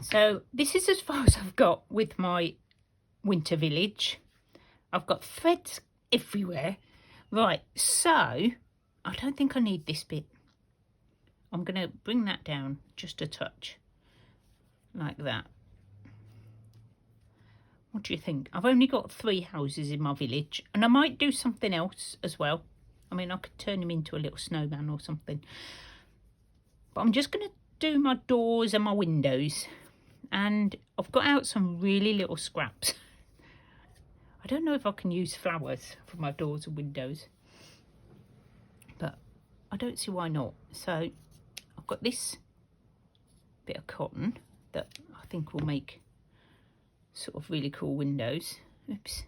So this is as far as I've got with my winter village. I've got threads everywhere. Right, so I don't think I need this bit. I'm going to bring that down just a touch, like that. What do you think? I've only got 3 houses in my village, and I might do something else as well. I mean, I could turn him into a little snowman or something. But I'm just going to do my doors and my windows. And I've got out some really little scraps. I don't know if I can use flowers for my doors and windows, but I don't see why not. So I've got this bit of cotton that I think will make sort of really cool windows. Oops.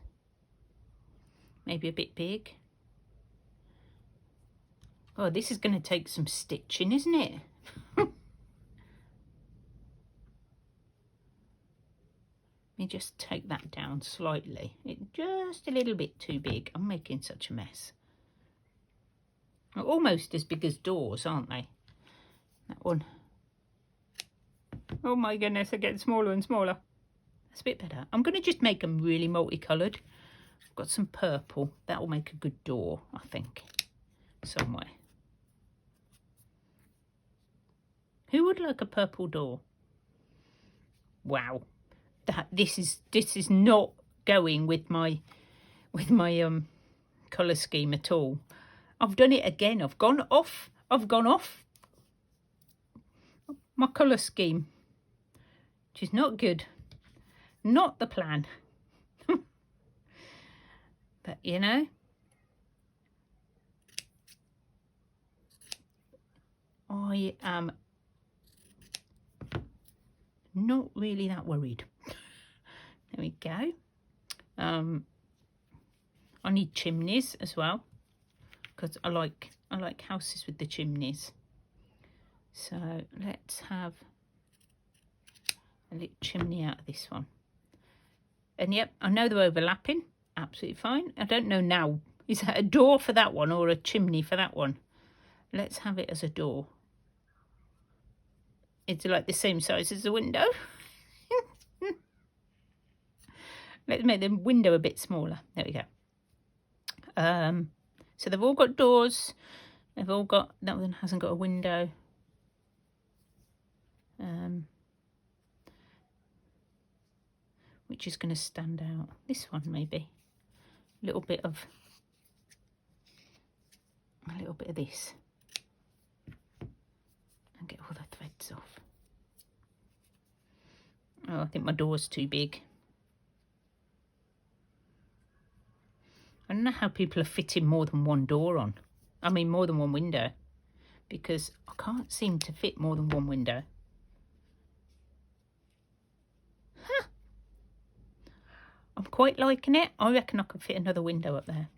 Maybe a bit big. Oh, this is going to take some stitching, isn't it? Let me just take that down slightly. It's just a little bit too big. I'm making such a mess. They're almost as big as doors, aren't they? That one. Oh my goodness, they're getting smaller and smaller. That's a bit better. I'm going to just make them really multicoloured. I've got some purple. That will make a good door, I think, somewhere. Who would like a purple door? Wow. This is not going with my colour scheme at all. I've done it again. I've gone off my colour scheme, which is not good. Not the plan. But you know, I am not really that worried. There we go. I need chimneys as well, because I like houses with the chimneys. So let's have a little chimney out of this one. And yep, I know they're overlapping. Absolutely fine. I don't know now. Is that a door for that one or a chimney for that one? Let's have it as a door. It's like the same size as the window. Let's make the window a bit smaller. There we go. So they've all got doors. They've all got, that one hasn't got a window. Which is going to stand out? This one maybe. A little bit of this. And get all the threads off. Oh, I think my door's too big. I don't know how people are fitting more than one door on. I mean, more than one window. Because I can't seem to fit more than one window. Huh. I'm quite liking it. I reckon I could fit another window up there.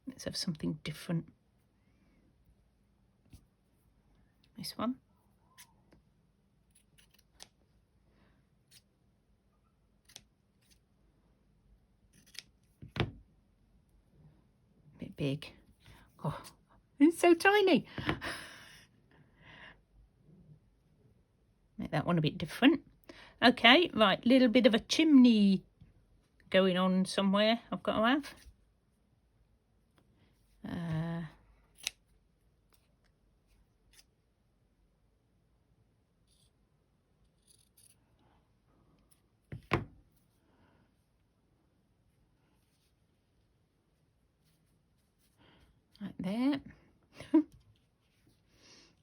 Let's have something different. This one. Bit big. Oh, it's so tiny. Make that one a bit different. Okay, right, little bit of a chimney going on somewhere I've got to have. Like there.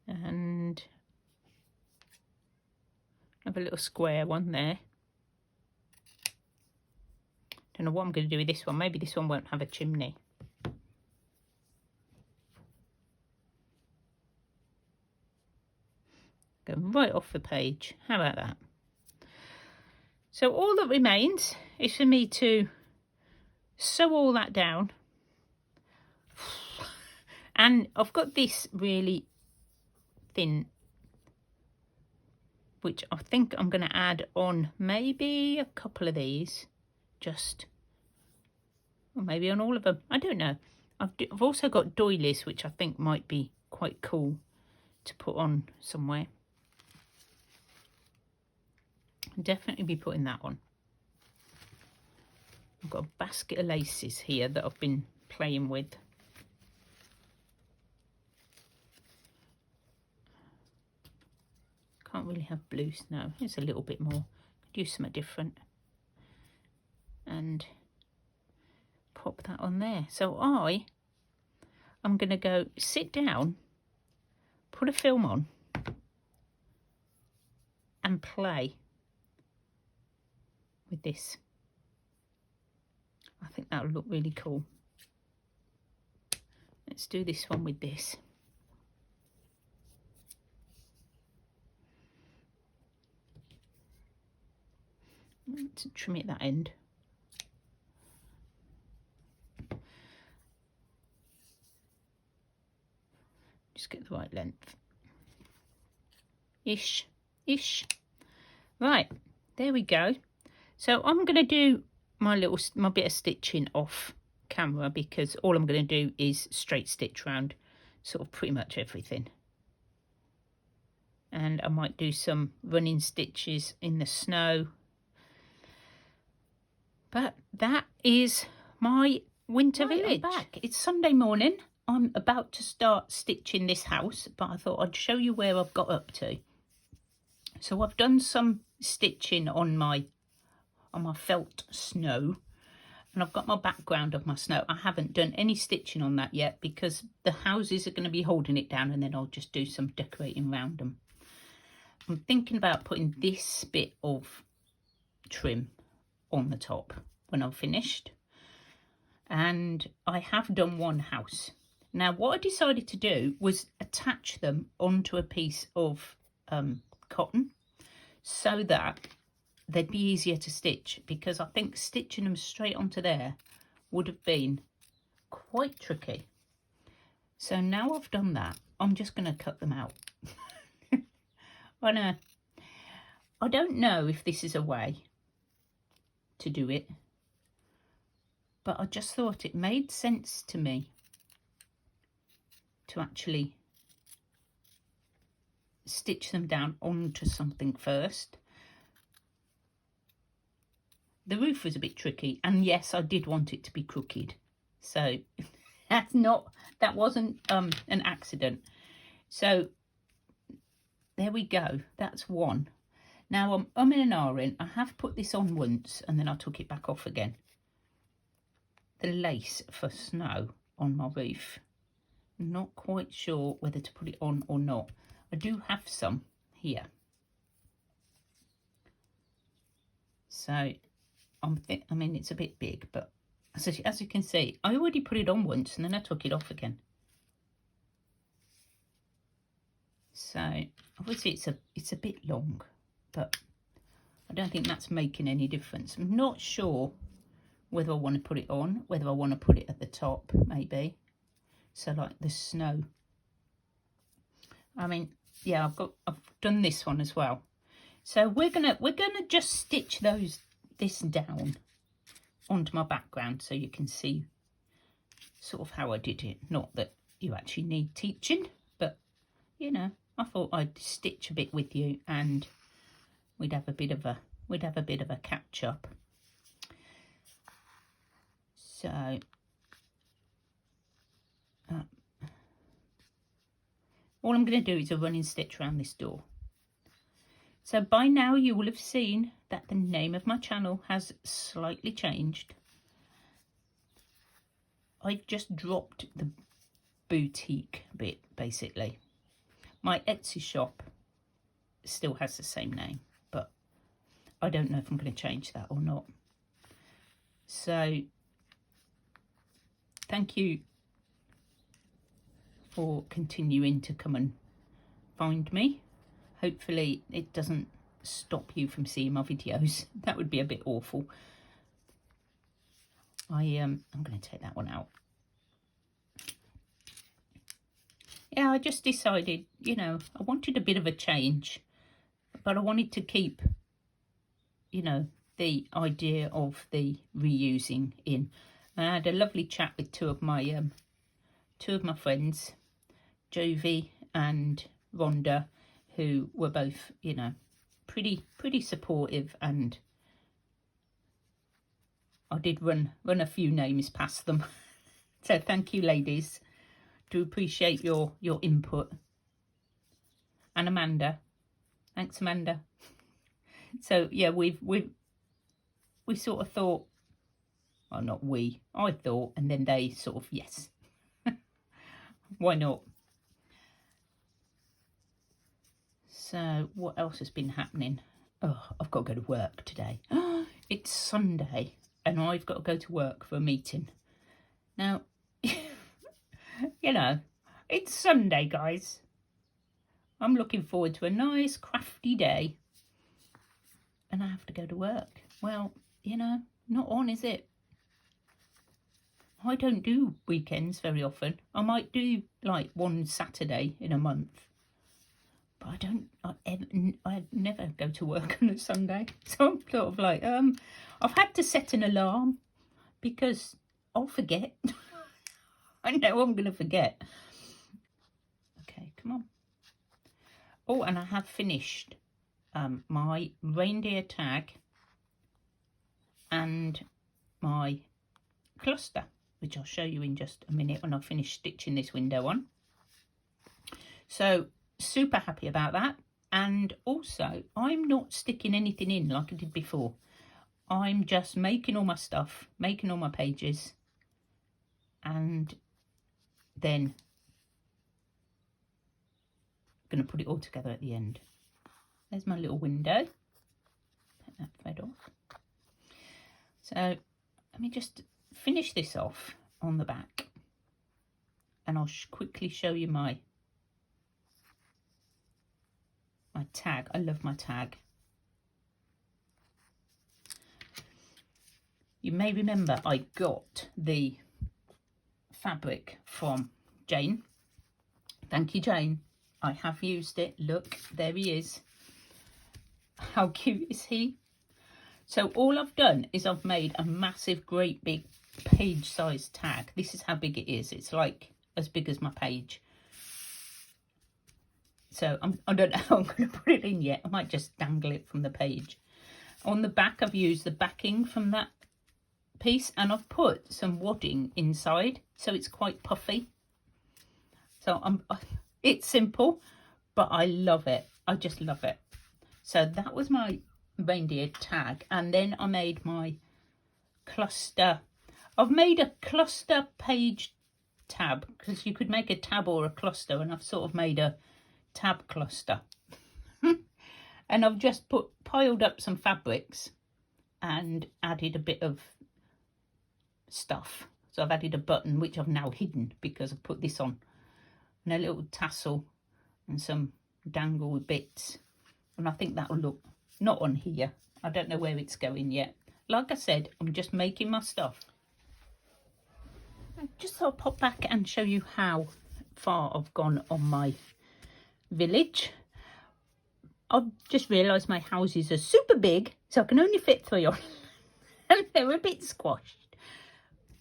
And have a little square one there. Don't know what I'm going to do with this one. Maybe this one won't have a chimney. Go right off the page. How about that? So all that remains is for me to sew all that down. And I've got this really thin, which I think I'm going to add on maybe a couple of these, just, or maybe on all of them. I don't know. I've also got doilies, which I think might be quite cool to put on somewhere. I'll definitely be putting that on. I've got a basket of laces here that I've been playing with. Can't really have blue snow. It's a little bit more. Could use something different. And pop that on there. So I'm going to go sit down, put a film on, and play with this. I think that would look really cool. Let's do this one with this. To trim it that end. Just get the right length. Ish. Right, there we go. So I'm going to do my bit of stitching off camera, because all I'm going to do is straight stitch around sort of pretty much everything. And I might do some running stitches in the snow. But that is my winter village. I'm back. It's Sunday morning. I'm about to start stitching this house, but I thought I'd show you where I've got up to. So I've done some stitching on my felt snow, and I've got my background of my snow. I haven't done any stitching on that yet because the houses are going to be holding it down, and then I'll just do some decorating around them. I'm thinking about putting this bit of trim on the top when I'm finished, and I have done one house. Now what I decided to do was attach them onto a piece of cotton so that they'd be easier to stitch, because I think stitching them straight onto there would have been quite tricky. So now I've done that, I'm just going to cut them out. I don't know if this is a way to do it, but I just thought it made sense to me to actually stitch them down onto something first. The roof was a bit tricky, and yes, I did want it to be crooked, so that wasn't an accident. So there we go, that's one. Now I'm in an ahhing. I have put this on once and then I took it back off again. The lace for snow on my roof, not quite sure whether to put it on or not. I do have some here, so I mean it's a bit big, but as you can see, I already put it on once and then I took it off again. So obviously it's a bit long, but I don't think that's making any difference. I'm not sure whether I want to put it on, whether I want to put it at the top, maybe. So like the snow. I mean, yeah, I've done this one as well. So we're gonna just stitch this down onto my background so you can see sort of how I did it. Not that you actually need teaching, but you know, I thought I'd stitch a bit with you and we'd have a bit of a catch up. So all I'm going to do is a running stitch around this door. So by now you will have seen that the name of my channel has slightly changed. I just dropped the boutique bit, basically. My Etsy shop still has the same name, but I don't know if I'm going to change that or not. So thank you for continuing to come and find me. Hopefully it doesn't stop you from seeing my videos. That would be a bit awful. I'm going to take that one out. Yeah, I just decided, you know, I wanted a bit of a change, but I wanted to keep, you know, the idea of the reusing in. I had a lovely chat with two of my friends, Jovi and Rhonda, who were both, you know, pretty supportive, and I did run a few names past them. So thank you, ladies. Do appreciate your input. And Amanda, thanks, Amanda. So yeah, we sort of thought, well, not we, I thought, and then they sort of, yes, why not? So what else has been happening? Oh, I've got to go to work today. It's Sunday and I've got to go to work for a meeting. Now, you know, it's Sunday, guys. I'm looking forward to a nice crafty day and I have to go to work. Well, you know, not on, is it? I don't do weekends very often. I might do like one Saturday in a month. But I never go to work on a Sunday. So I'm sort of like, I've had to set an alarm because I'll forget. I know I'm going to forget. Okay, come on. Oh, and I have finished my reindeer tag and my cluster, which I'll show you in just a minute when I finish stitching this window on. So super happy about that. And also I'm not sticking anything in like I did before. I'm just making all my stuff, making all my pages, and then going to put it all together at the end. There's my little window. Take that thread off. So let me just finish this off on the back and I'll quickly show you my tag. I love my tag. You may remember I got the fabric from Jane. Thank you, Jane. I have used it. Look, there he is. How cute is he? So all I've done is I've made a massive, great big page size tag. This is how big it is. It's like as big as my page. So I don't know how I'm going to put it in yet. I might just dangle it from the page. On the back, I've used the backing from that piece and I've put some wadding inside, so it's quite puffy. So it's simple, but I love it. I just love it. So that was my reindeer tag, and then I made my cluster. I've made a cluster page tab, because you could make a tab or a cluster, and I've sort of made a tab cluster. And I've just piled up some fabrics and added a bit of stuff. So I've added a button, which I've now hidden because I've put this on, and a little tassel and some dangle bits, and I think that'll look not on here. I don't know where it's going yet. Like I said, I'm just making my stuff. Just so I'll pop back and show you how far I've gone on my village. I've just realised my houses are super big, so I can only fit 3 on, and they're a bit squashed.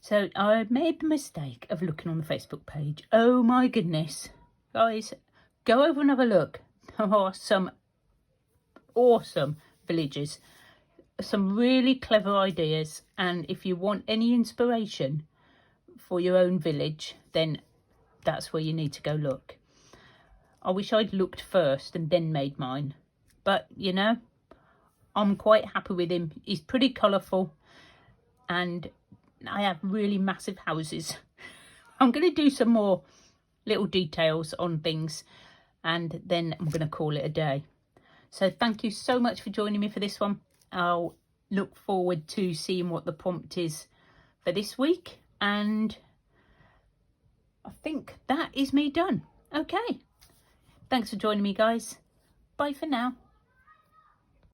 So I made the mistake of looking on the Facebook page. Oh my goodness, guys, go over and have a look. There are some awesome villages, some really clever ideas, and if you want any inspiration for your own village, then that's where you need to go look. I wish I'd looked first and then made mine, but you know, I'm quite happy with him. He's pretty colourful, and I have really massive houses. I'm going to do some more little details on things, and then I'm going to call it a day. So thank you so much for joining me for this one. I'll look forward to seeing what the prompt is for this week, and I think that is me done. Okay. Thanks for joining me, guys. Bye for now.